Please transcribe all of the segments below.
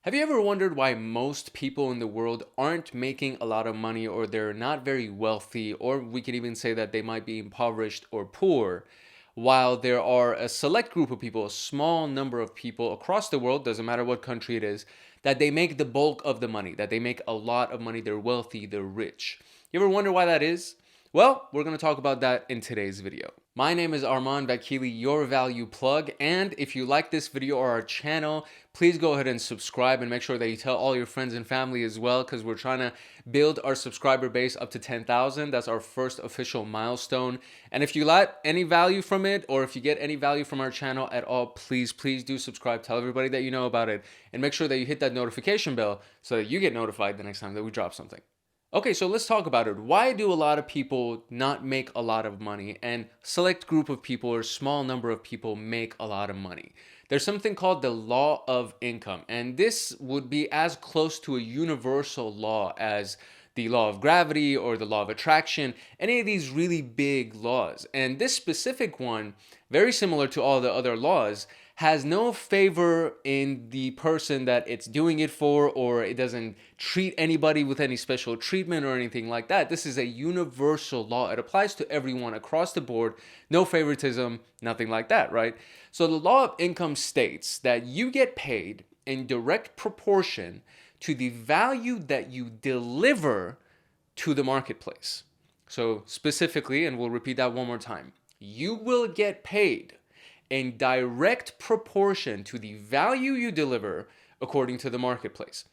Have you ever wondered why most people in the world aren't making a lot of money, or they're not very wealthy, or we could even say that they might be impoverished or poor, while there are a select group of people, a small number of people across the world, doesn't matter what country it is, that they make the bulk of the money, that they make a lot of money, they're wealthy, they're rich? You ever wonder why that is? Well, we're going to talk about that in today's video. My name is Arman Vakili, your value plug, and if you like this video or our channel, please go ahead and subscribe and make sure that you tell all your friends and family as well, because we're trying to build our subscriber base up to 10,000. That's our first official milestone. And if you like any value from it, or if you get any value from our channel at all, please do subscribe. Tell everybody that you know about it, and make sure that you hit that notification bell so that you get notified the next time that we drop something. Okay, so let's talk about it. Why do a lot of people not make a lot of money, and select group of people or small number of people make a lot of money? There's something called the law of income, and this would be as close to a universal law as the law of gravity or the law of attraction, any of these really big laws. And this specific one, very similar to all the other laws, has no favor in the person that it's doing it for, or it doesn't treat anybody with any special treatment or anything like that. This is a universal law. It applies to everyone across the board. No favoritism, nothing like that, right? So the law of income states that you get paid in direct proportion to the value that you deliver to the marketplace. So specifically, and we'll repeat that one more time, you will get paid in direct proportion to the value you deliver according to the marketplace.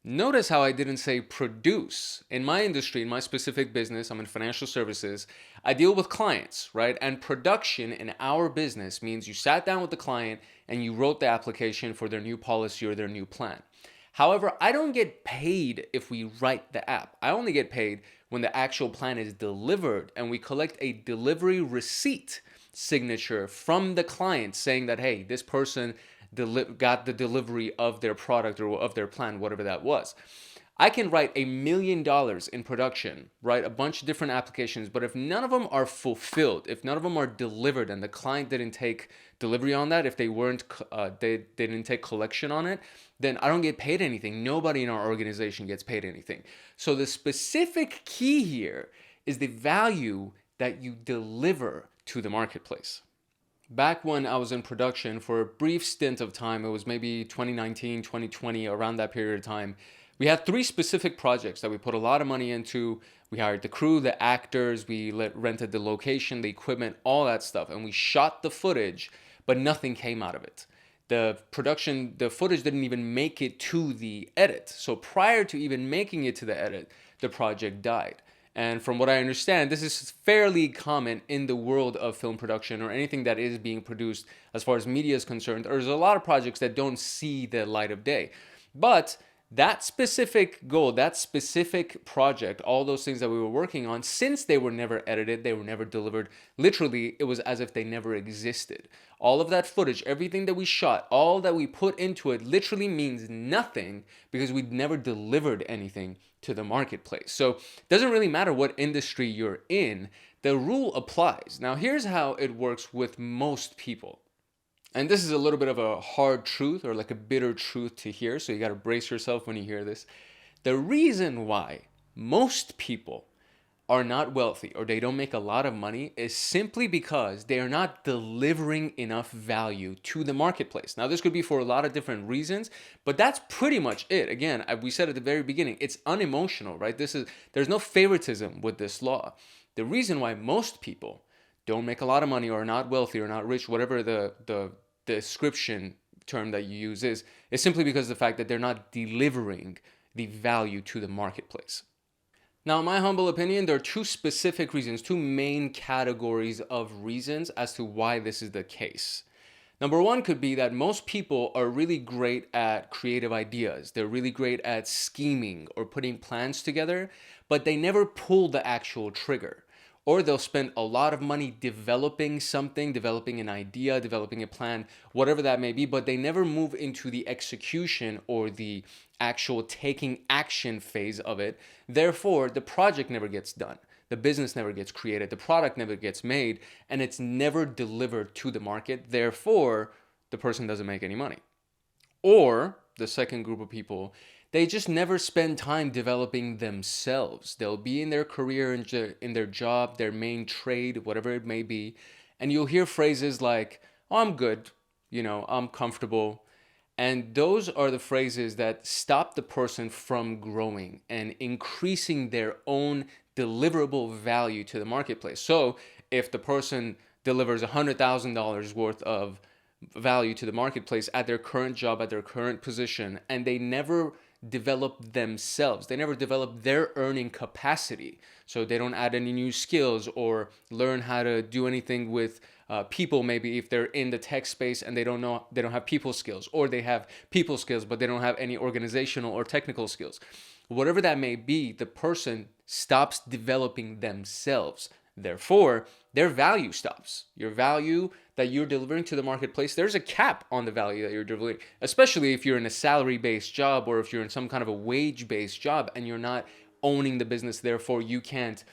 Notice how I didn't say produce. In my industry, in my specific business, I'm in financial services, I deal with clients, right? And production in our business means you sat down with the client and you wrote the application for their new policy or their new plan. However, I don't get paid if we write the app. I only get paid when the actual plan is delivered, and we collect a delivery receipt signature from the client saying that, hey, this person got the delivery of their product or of their plan, whatever that was. I can write $1 million in production, write a bunch of different applications, but if none of them are fulfilled, if none of them are delivered, and the client didn't take delivery on that, if they didn't take collection on it, then I don't get paid anything. Nobody in our organization gets paid anything. So the specific key here is the value that you deliver to the marketplace. Back when I was in production for a brief stint of time, it was maybe 2019, 2020, around that period of time, we had 3 specific projects that we put a lot of money into. We hired the crew, the actors, we rented the location, the equipment, all that stuff, and we shot the footage, but nothing came out of it. The footage didn't even make it to the edit. So prior to even making it to the edit, the project died. And from what I understand, this is fairly common in the world of film production or anything that is being produced as far as media is concerned. There's a lot of projects that don't see the light of day. But that specific goal, that specific project, all those things that we were working on, since they were never edited, they were never delivered, literally, it was as if they never existed. All of that footage, everything that we shot, all that we put into it literally means nothing because we'd never delivered anything to the marketplace. So it doesn't really matter what industry you're in, the rule applies. Now, here's how it works with most people. And this is a little bit of a hard truth, or like a bitter truth to hear, so you got to brace yourself when you hear this. The reason why most people are not wealthy or they don't make a lot of money is simply because they are not delivering enough value to the marketplace. Now, this could be for a lot of different reasons, but that's pretty much it. Again, we said at the very beginning, it's unemotional, right? There's no favoritism with this law. The reason why most people don't make a lot of money or are not wealthy or not rich, whatever the description term that you use is simply because of the fact that they're not delivering the value to the marketplace. Now, in my humble opinion, there are 2 specific reasons, 2 main categories of reasons as to why this is the case. Number 1 could be that most people are really great at creative ideas. They're really great at scheming or putting plans together, but they never pull the actual trigger. Or they'll spend a lot of money developing something, developing an idea, developing a plan, whatever that may be, but they never move into the execution or the actual taking action phase of it. Therefore, the project never gets done. The business never gets created. The product never gets made, and it's never delivered to the market. Therefore, the person doesn't make any money. Or the second group of people, they just never spend time developing themselves. They'll be in their career, in their job, their main trade, whatever it may be, and you'll hear phrases like, "Oh, I'm good, I'm comfortable." And those are the phrases that stop the person from growing and increasing their own deliverable value to the marketplace. So if the person delivers $100,000 worth of value to the marketplace at their current job, at their current position, and they never develop themselves, they never develop their earning capacity, so they don't add any new skills or learn how to do anything with people, maybe if they're in the tech space and they don't have people skills, or they have people skills but they don't have any organizational or technical skills, whatever that may be, the person stops developing themselves. Therefore, their value stops. Your value that you're delivering to the marketplace, there's a cap on the value that you're delivering, especially if you're in a salary-based job or if you're in some kind of a wage-based job and you're not owning the business. Therefore, you can't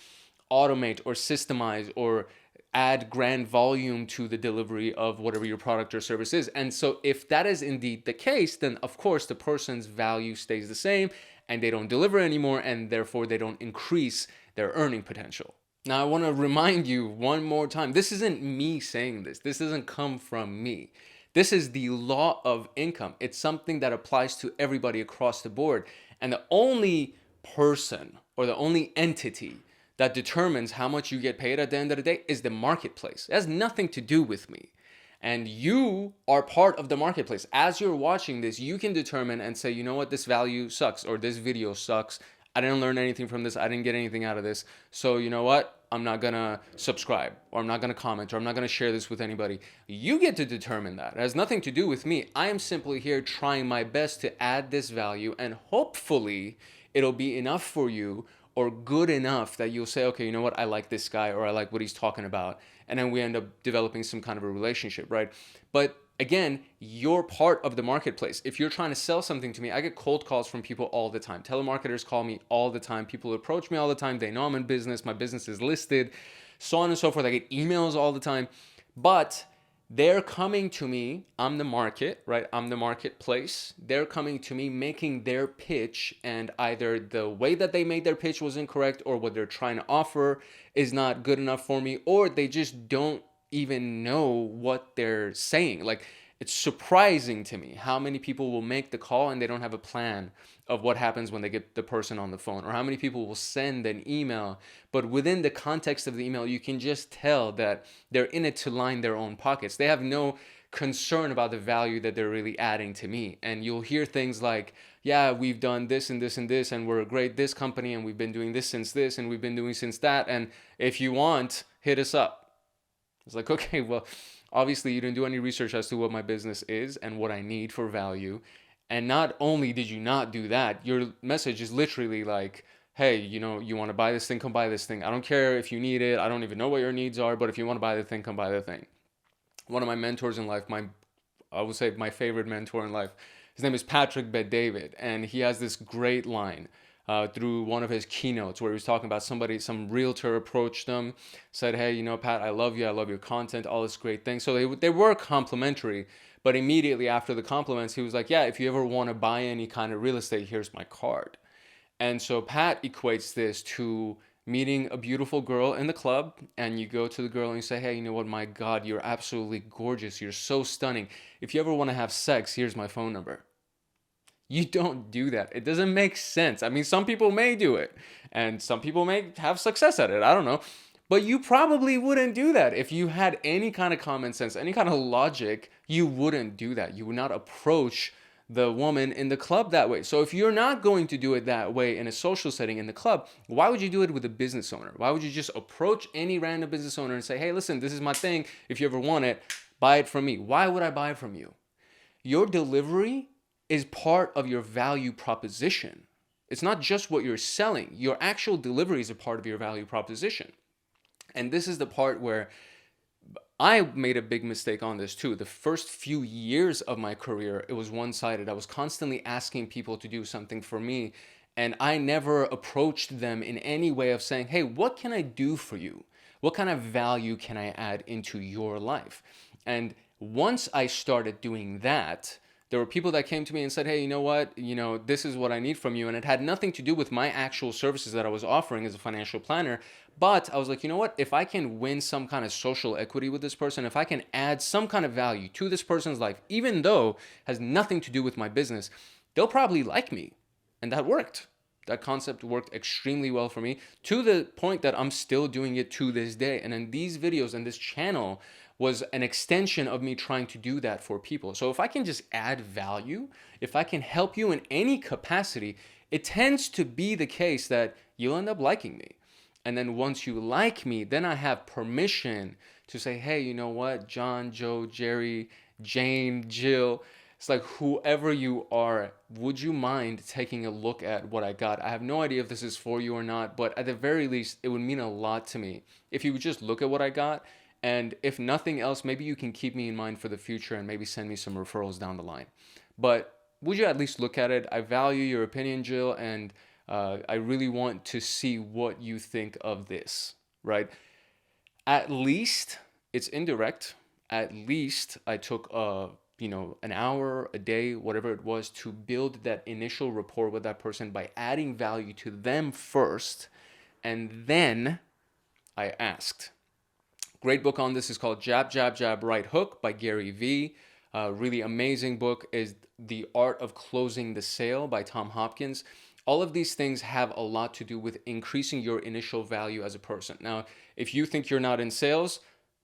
automate or systemize or add grand volume to the delivery of whatever your product or service is. And so if that is indeed the case, then of course the person's value stays the same and they don't deliver anymore, and therefore they don't increase their earning potential. Now, I want to remind you one more time, this isn't me saying this. This doesn't come from me. This is the law of income. It's something that applies to everybody across the board. And the only person or the only entity that determines how much you get paid at the end of the day is the marketplace. It has nothing to do with me. And you are part of the marketplace. As you're watching this, you can determine and say, you know what, this value sucks, or this video sucks. I didn't learn anything from this. I didn't get anything out of this. So you know what? I'm not going to subscribe, or I'm not going to comment, or I'm not going to share this with anybody. You get to determine that. It has nothing to do with me. I am simply here trying my best to add this value, and hopefully it'll be enough for you, or good enough that you'll say, okay, you know what? I like this guy, or I like what he's talking about. And then we end up developing some kind of a relationship, right? But again, you're part of the marketplace. If you're trying to sell something to me, I get cold calls from people all the time. Telemarketers call me all the time. People approach me all the time. They know I'm in business. My business is listed, so on and so forth. I get emails all the time. But they're coming to me. I'm the market, right? I'm the marketplace. They're coming to me making their pitch, and either the way that they made their pitch was incorrect, or what they're trying to offer is not good enough for me, or they just don't even know what they're saying. Like, it's surprising to me how many people will make the call and they don't have a plan of what happens when they get the person on the phone, or how many people will send an email, but within the context of the email, you can just tell that they're in it to line their own pockets. They have no concern about the value that they're really adding to me. And you'll hear things like, yeah, we've done this and this and this, and we're a great this company, and we've been doing this, and we've been doing since that, and if you want, hit us up. It's like, okay, well, obviously you didn't do any research as to what my business is and what I need for value. And not only did you not do that, your message is literally like, hey, you want to buy this thing, come buy this thing. I don't care if you need it. I don't even know what your needs are, but if you want to buy the thing, come buy the thing. One of my mentors in life, I would say my favorite mentor in life, his name is Patrick Bet-David, and he has this great line through one of his keynotes where he was talking about some realtor approached him, said, hey, Pat, I love you. I love your content, all this great thing. So they were complimentary, but immediately after the compliments, he was like, yeah, if you ever want to buy any kind of real estate, here's my card. And so Pat equates this to meeting a beautiful girl in the club, and you go to the girl and you say, hey, you know what, my God, you're absolutely gorgeous. You're so stunning. If you ever want to have sex, here's my phone number. You don't do that. It doesn't make sense. I mean, some people may do it, and some people may have success at it. I don't know. But you probably wouldn't do that. If you had any kind of common sense, any kind of logic, you wouldn't do that. You would not approach the woman in the club that way. So if you're not going to do it that way in a social setting in the club, why would you do it with a business owner? Why would you just approach any random business owner and say, hey, listen, this is my thing. If you ever want it, buy it from me. Why would I buy it from you? Your delivery is part of your value proposition. It's not just what you're selling. Your actual delivery is a part of your value proposition. And this is the part where I made a big mistake on this too. The first few years of my career, it was one-sided. I was constantly asking people to do something for me, and I never approached them in any way of saying, hey, what can I do for you? What kind of value can I add into your life? And once I started doing that, There were people that came to me and said, hey, you know what, this is what I need from you. And it had nothing to do with my actual services that I was offering as a financial planner. But I was like, you know what, if I can win some kind of social equity with this person, if I can add some kind of value to this person's life, even though it has nothing to do with my business, they'll probably like me. And that worked. That concept worked extremely well for me, to the point that I'm still doing it to this day. And in these videos and this channel was an extension of me trying to do that for people. So if I can just add value, if I can help you in any capacity, it tends to be the case that you'll end up liking me. And then once you like me, then I have permission to say, hey, you know what, John, Joe, Jerry, Jane, Jill, it's like, whoever you are, would you mind taking a look at what I got? I have no idea if this is for you or not, but at the very least, it would mean a lot to me if you would just look at what I got. And if nothing else, maybe you can keep me in mind for the future and maybe send me some referrals down the line. But would you at least look at it? I value your opinion, Jill, and I really want to see what you think of this, right? At least it's indirect. At least I took an hour, a day, whatever it was, to build that initial rapport with that person by adding value to them first. And then I asked. Great book on this is called Jab, Jab, Jab, Right Hook by Gary Vee. Really amazing book is The Art of Closing the Sale by Tom Hopkins. All of these things have a lot to do with increasing your initial value as a person. Now, if you think you're not in sales,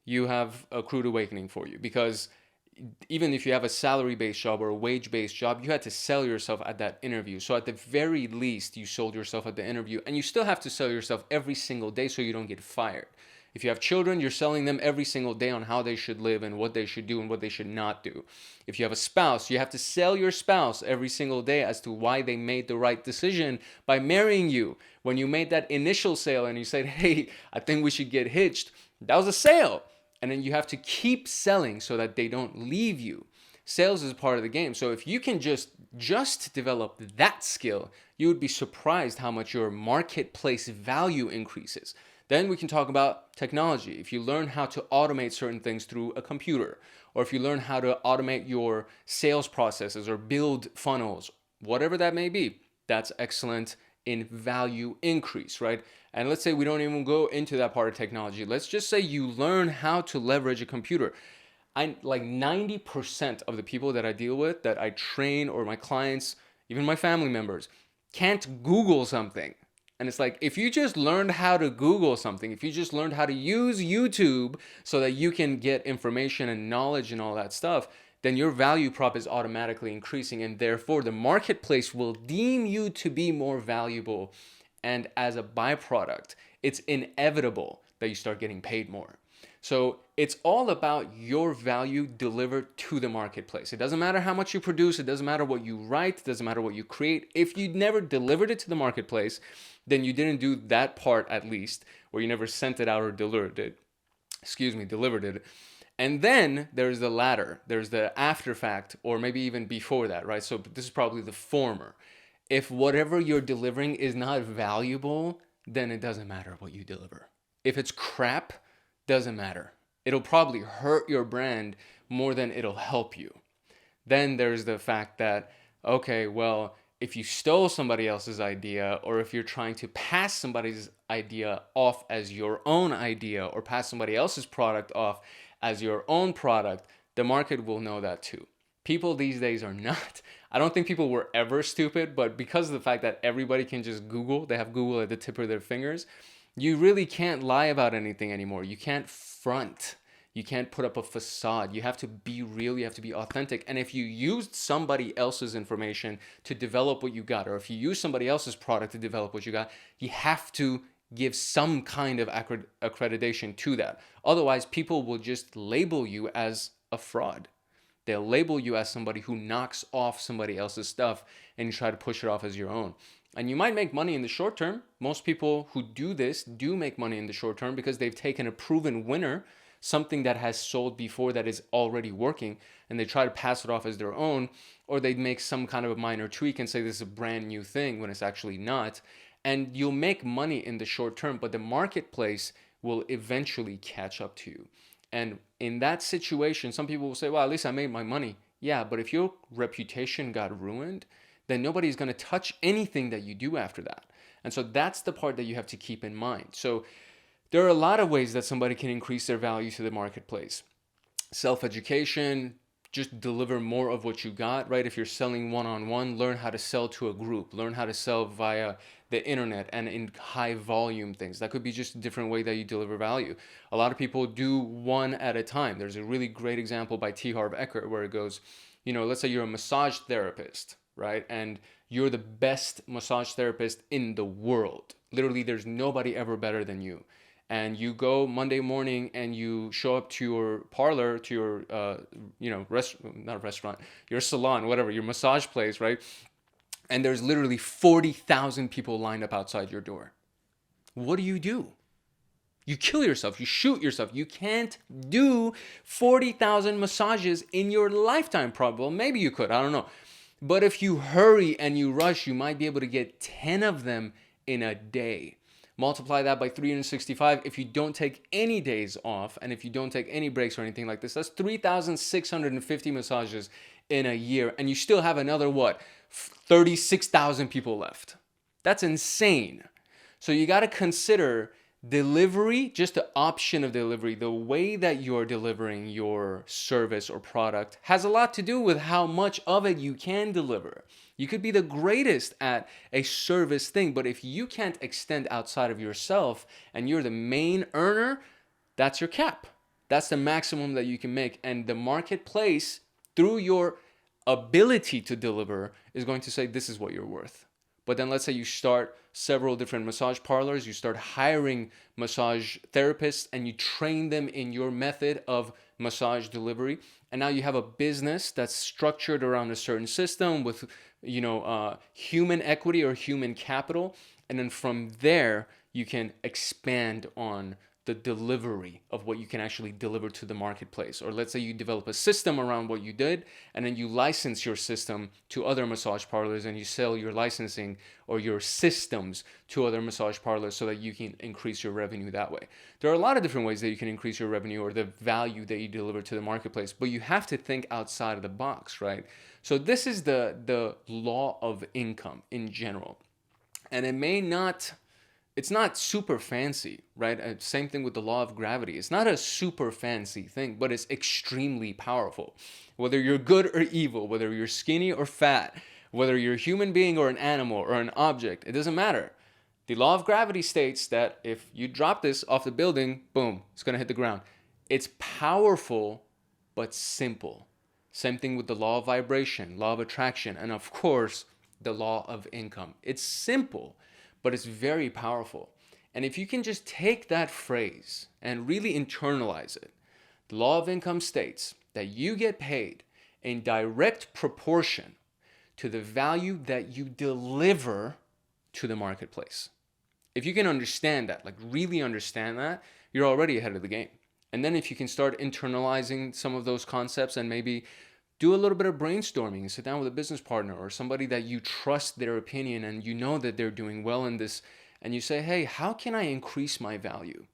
you have a crude awakening for you, because even if you have a salary-based job or a wage-based job, you had to sell yourself at that interview. So at the very least, you sold yourself at the interview, and you still have to sell yourself every single day so you don't get fired. If you have children, you're selling them every single day on how they should live and what they should do and what they should not do. If you have a spouse, you have to sell your spouse every single day as to why they made the right decision by marrying you. When you made that initial sale and you said, hey, I think we should get hitched, that was a sale. And then you have to keep selling so that they don't leave you. Sales is part of the game. So if you can just develop that skill, you would be surprised how much your marketplace value increases. Then we can talk about technology. If you learn how to automate certain things through a computer, or if you learn how to automate your sales processes or build funnels, whatever that may be, that's excellent in value increase, right? And let's say we don't even go into that part of technology. Let's just say you learn how to leverage a computer. Like 90% of the people that I deal with, that I train, or my clients, even my family members, can't Google something. And it's like, if you just learned how to Google something, if you just learned how to use YouTube so that you can get information and knowledge and all that stuff, then your value prop is automatically increasing, and therefore the marketplace will deem you to be more valuable. And as a byproduct, it's inevitable that you start getting paid more. So it's all about your value delivered to the marketplace. It doesn't matter how much you produce. It doesn't matter what you write. It doesn't matter what you create. If you never delivered it to the marketplace, then you didn't do that part, at least, or you never sent it out or delivered it. Delivered it. And then there's the latter. There's the after fact, or maybe even before that, right? So this is probably the former. If whatever you're delivering is not valuable, then it doesn't matter what you deliver. If it's crap, doesn't matter. It'll probably hurt your brand more than it'll help you. Then there's the fact that, okay, well, if you stole somebody else's idea, or if you're trying to pass somebody's idea off as your own idea, or pass somebody else's product off as your own product, the market will know that too. People these days are not, I don't think people were ever stupid, but because of the fact that everybody can just Google, they have Google at the tip of their fingers, you really can't lie about anything anymore. You can't front. You can't put up a facade. You have to be real. You have to be authentic. And if you used somebody else's information to develop what you got, or if you use somebody else's product to develop what you got, you have to give some kind of accreditation to that. Otherwise, people will just label you as a fraud. They'll label you as somebody who knocks off somebody else's stuff and you try to push it off as your own. And you might make money in the short term. Most people who do this do make money in the short term because they've taken a proven winner, something that has sold before that is already working, and they try to pass it off as their own, or they make some kind of a minor tweak and say this is a brand new thing when it's actually not. And you'll make money in the short term, but the marketplace will eventually catch up to you. And in that situation, some people will say, well, at least I made my money. Yeah, but if your reputation got ruined, then nobody's going to touch anything that you do after that. And so that's the part that you have to keep in mind. So there are a lot of ways that somebody can increase their value to the marketplace. Self-education, just deliver more of what you got, right? If you're selling one-on-one, learn how to sell to a group, learn how to sell via the internet and in high volume things. That could be just a different way that you deliver value. A lot of people do one at a time. There's a really great example by Harv Eker where it goes, let's say you're a massage therapist, right? And you're the best massage therapist in the world. Literally, there's nobody ever better than you. And you go Monday morning and you show up to your parlor, to your, not restaurant, your salon, whatever, your massage place, right? And there's literally 40,000 people lined up outside your door. What do? You kill yourself, you shoot yourself. You can't do 40,000 massages in your lifetime, probably. Maybe you could, I don't know. But if you hurry and you rush, you might be able to get 10 of them in a day. Multiply that by 365. If you don't take any days off and if you don't take any breaks or anything like this, that's 3,650 massages in a year. And you still have another, 36,000 people left. That's insane. So you got to consider delivery, just the option of delivery, the way that you're delivering your service or product has a lot to do with how much of it you can deliver. You could be the greatest at a service thing, but if you can't extend outside of yourself and you're the main earner, that's your cap. That's the maximum that you can make. And the marketplace, through your ability to deliver, is going to say, this is what you're worth. But then let's say you start several different massage parlors, you start hiring massage therapists and you train them in your method of massage delivery. And now you have a business that's structured around a certain system with, human equity or human capital. And then from there, you can expand on the delivery of what you can actually deliver to the marketplace. Or let's say you develop a system around what you did, and then you license your system to other massage parlors and you sell your licensing or your systems to other massage parlors so that you can increase your revenue that way. There are a lot of different ways that you can increase your revenue or the value that you deliver to the marketplace, but you have to think outside of the box, right? So this is the law of income in general. And it's not super fancy, right? Same thing with the law of gravity. It's not a super fancy thing, but it's extremely powerful. Whether you're good or evil, whether you're skinny or fat, whether you're a human being or an animal or an object, it doesn't matter. The law of gravity states that if you drop this off the building, boom, it's going to hit the ground. It's powerful, but simple. Same thing with the law of vibration, law of attraction, and of course, the law of income. It's simple, but it's very powerful. And if you can just take that phrase and really internalize it, the law of income states that you get paid in direct proportion to the value that you deliver to the marketplace. If you can understand that, like really understand that, you're already ahead of the game. And then if you can start internalizing some of those concepts and maybe do a little bit of brainstorming and sit down with a business partner or somebody that you trust their opinion and you know that they're doing well in this, and you say, hey, how can I increase my value?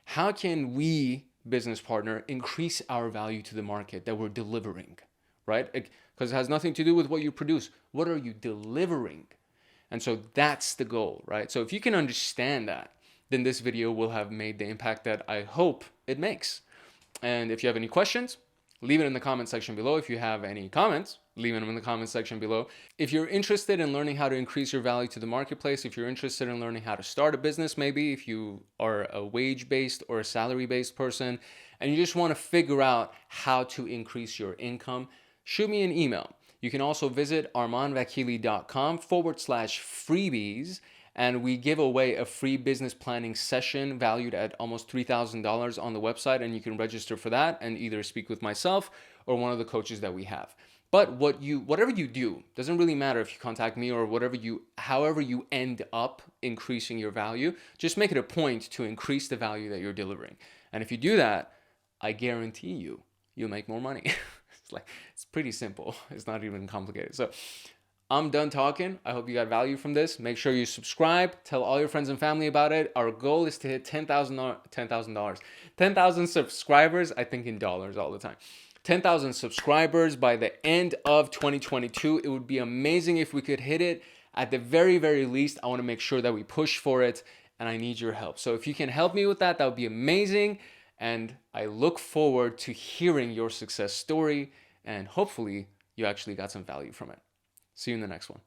How can we, business partner, increase our value to the market that we're delivering, right? Because it has nothing to do with what you produce. What are you delivering? And so that's the goal, right? So if you can understand that, then this video will have made the impact that I hope it makes. And if you have any questions, leave it in the comment section below. If you have any comments, leave them in the comment section below. If you're interested in learning how to increase your value to the marketplace, if you're interested in learning how to start a business, maybe if you are a wage-based or a salary-based person, and you just want to figure out how to increase your income, shoot me an email. You can also visit armanvakili.com/freebies, and we give away a free business planning session valued at almost $3,000 on the website, and you can register for that and either speak with myself or one of the coaches that we have. But whatever you do, doesn't really matter if you contact me or however you end up increasing your value, just make it a point to increase the value that you're delivering. And if you do that, I guarantee you'll make more money. It's pretty simple. It's not even complicated. So I'm done talking. I hope you got value from this. Make sure you subscribe. Tell all your friends and family about it. Our goal is to hit $10,000 subscribers. I think in dollars all the time. 10,000 subscribers by the end of 2022. It would be amazing if we could hit it. At the very, very least, I want to make sure that we push for it, and I need your help. So if you can help me with that, that would be amazing. And I look forward to hearing your success story, and hopefully you actually got some value from it. See you in the next one.